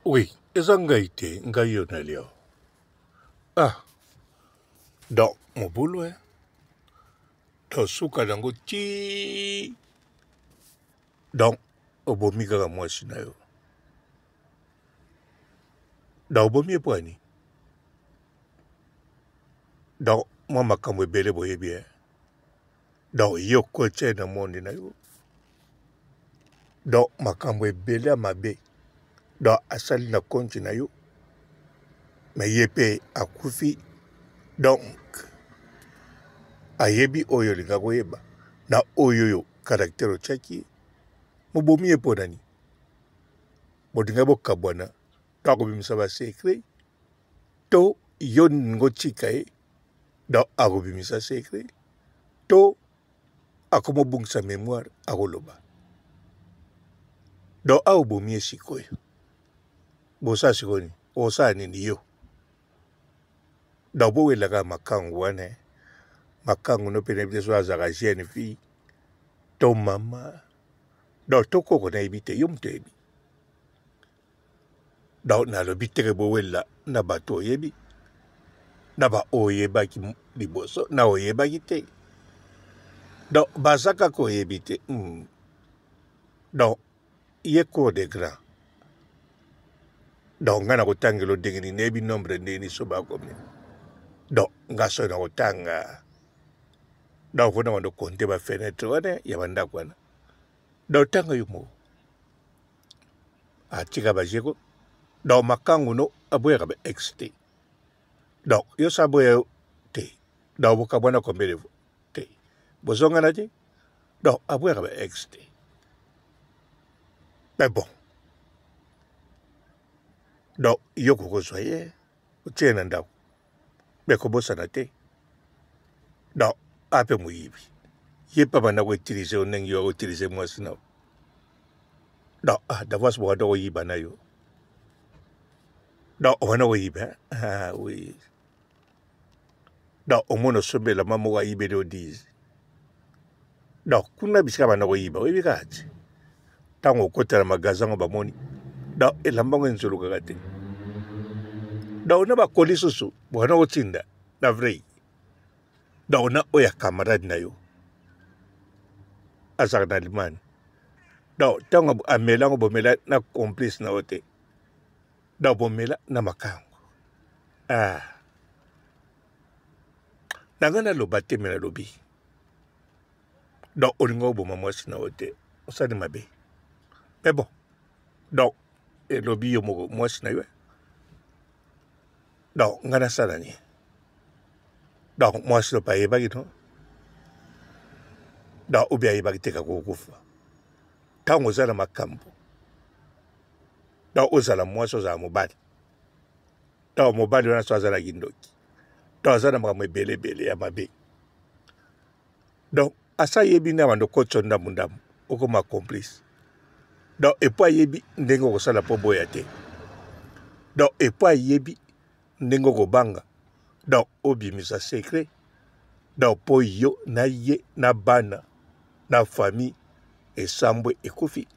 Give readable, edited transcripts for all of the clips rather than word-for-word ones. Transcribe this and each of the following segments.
Oui, eza ngai te, ngai yo na leo. Ah, donc mobulu tosuka nango ti. Donc obomi kaka mwasi na yo. Da obomi epo ani. Donc mwa makambo ebele boyebi. Donc yo kotie na monde na yo. Donc makambo ebele ya mabe. Donc asali na konti na yo. Me ye pe akufi. Donc ayebi oyo linga koyeba. Na oyo yo karaktere otiaki. Mobomi epo nani. Bodinga bokabwana. Tako bimisa ba secret. To yo ngo tika e. Donc akobimisa secret. To akomobungisa mémoire akoloba. Donc aobomi esikoyo. Bosa sikoni. Osa nini yo. Donc bowelaka makangu wane. Makangu no pene bide so azaka jeune fille. To mama. Donc to koko na ebite yo mto ebi. Donc na lobi tere bowela na bato oyebi. Na ba oyebaki liboso. Na oyebaki te. Donc bazaka ko oyebi te. Donc ye cours de grand. Donc nga na kotangelo ndenge ni nebi nombre ndeni so bakomi. Donc nga so na kotanga. Donc fona wando konte ba fenêtre wane ya bandako wana. Donc tanga yumo. Atika bajeko. Donc makangu no aboyaka ba XT. Donc yo saboya te. Donc bokabwana kombelevo te. Bozonga na te. Donc aboyaka ba XT. Mais bon. Donc yo koko soye. Otie na ndako. Mais kobosa na te. Donc ape muyibi. Ye pa bana ko utiliser onengi yo utiliser mwasi na. Donc davos bo ndo yiba na yo. Donc wana ko yiba. Ah oui. Donc omono sobe la mamo wa yibe do diz. Donc kuna bisika bana ko yiba. Oyibi kati. Tango kotela magazango ba moni. Donc elambango nzulu kagate. Donc na ba kolisusu bo na otinda na vrai. Donc na oya camarade na yo. Azar na limani. Donc tango amelango bomela na complice na ote. Donc bomela na makango. Ah. Nangana loba te mena lobi. Donc olingo boma mwasi na ote. Osani mabe. Mais bon. Donc lobi yo mo mwasi na yo. Donc ngana sala ni. Donc mwasi lo pa yebaki no. Donc obi ayebaki te ka kokufa. Tango ozala makambo. Donc ozala mwasi ozala mobali. Donc mobali wana so azala gindoki. Donc azala makambo ebele ya mabe. Donc asa yebi na wando kocho ndamu okoma complice. Donc epo yebi ndengo kosala po boya te. Donc epo yebi ndengo kobanga. Donc obimisa secret. Donc po yo na ye na bana na famille esambwe ekufi.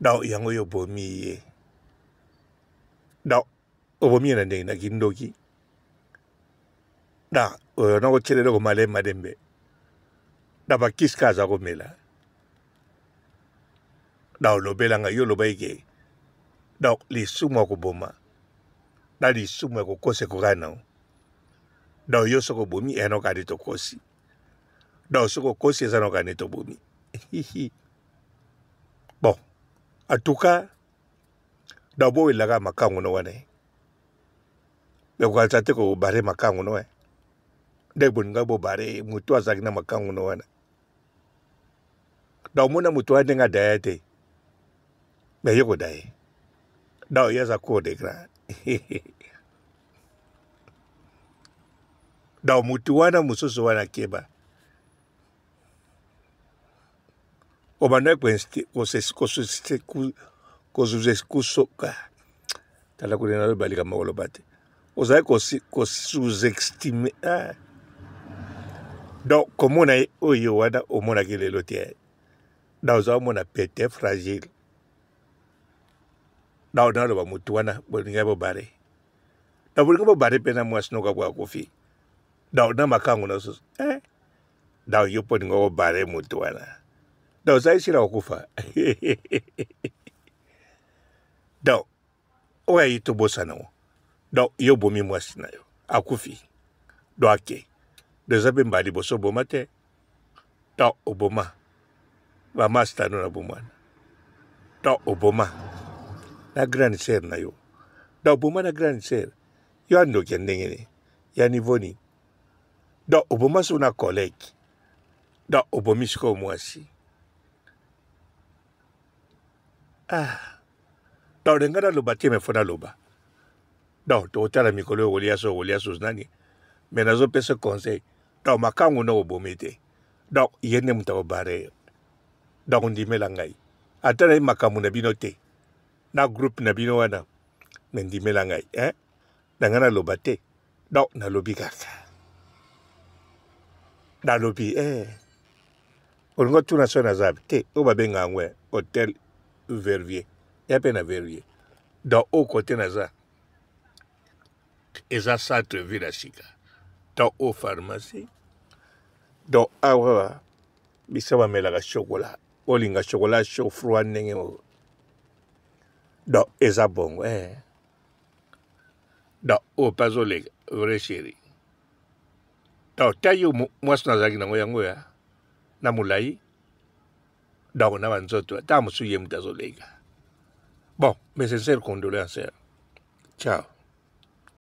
Donc yango yo bomi ye. Donc obomi na ndenge na kindoki. Da na ko chelelo ko male madembe. Da ba kiska za ko mela. Da lobela nga yo lobaike. Donc li sumwa ko boma. Da li sumwa ko kose ko gana. Donc yo soko bomi eno ka dito kosi. Donc soko kosi eza no ka neto bomi. Bon. En tout cas, d'abord il laga makango no wane. Mais ko altate ko bare makango no wane. De bonga bo bare mutu azaki na makango no wane. Donc mona mutu ade nga daete. Mais yoko dae. Donc yaza ko de grand. Donc mutu wana mususu wana keba. Obana kwensti kosuzeskosoka. Tala kulena lo balika makolo bate. Ozaye sous-estimé. Donc, comme on a oyo wana omona ki lelo tie. Donc oza omona pete fragile. da na lo ba mutu wana bolinga bo bare da bolinga bo bare pena mwasi no ka kwa kofi da na makangu na sus da yo bolinga bo bare mutu wana da sai sira kufa da o ya ito bosa na da yo bomi mwasi na yo akufi do ake de zabe mbali boso boma te da oboma ba master no na bomwana da oboma na grande sœur na yo da oboma na grande sœur yo ando kendenge ne ya niveau ni da oboma so na collègue da obomi siko mwasi da ngana loba te me fona loba da to tala mikolo wolia so nani me nazo pesa conseil da makangu no obomete da yene mutawo bare da ndimela ngai atana makamu na bino te na groupe na bino wana ndimela ngai da ngana loba te da na lobi kaka da lobi ongo tuna sona zabi te o babenga ngwe hotel Verviers ya pe na Verviers da o côté na za eza centre ville sika da o pharmacie da awa bisaba melaka chocolat olinga chocolat chaud froid ndenge da eza bongo da o pazolega vrai chéri da tayo mwasi nazalaki nango yango ya na mulai da na banzoto ta musu ye mutazolega bon mes sincères condoléances ciao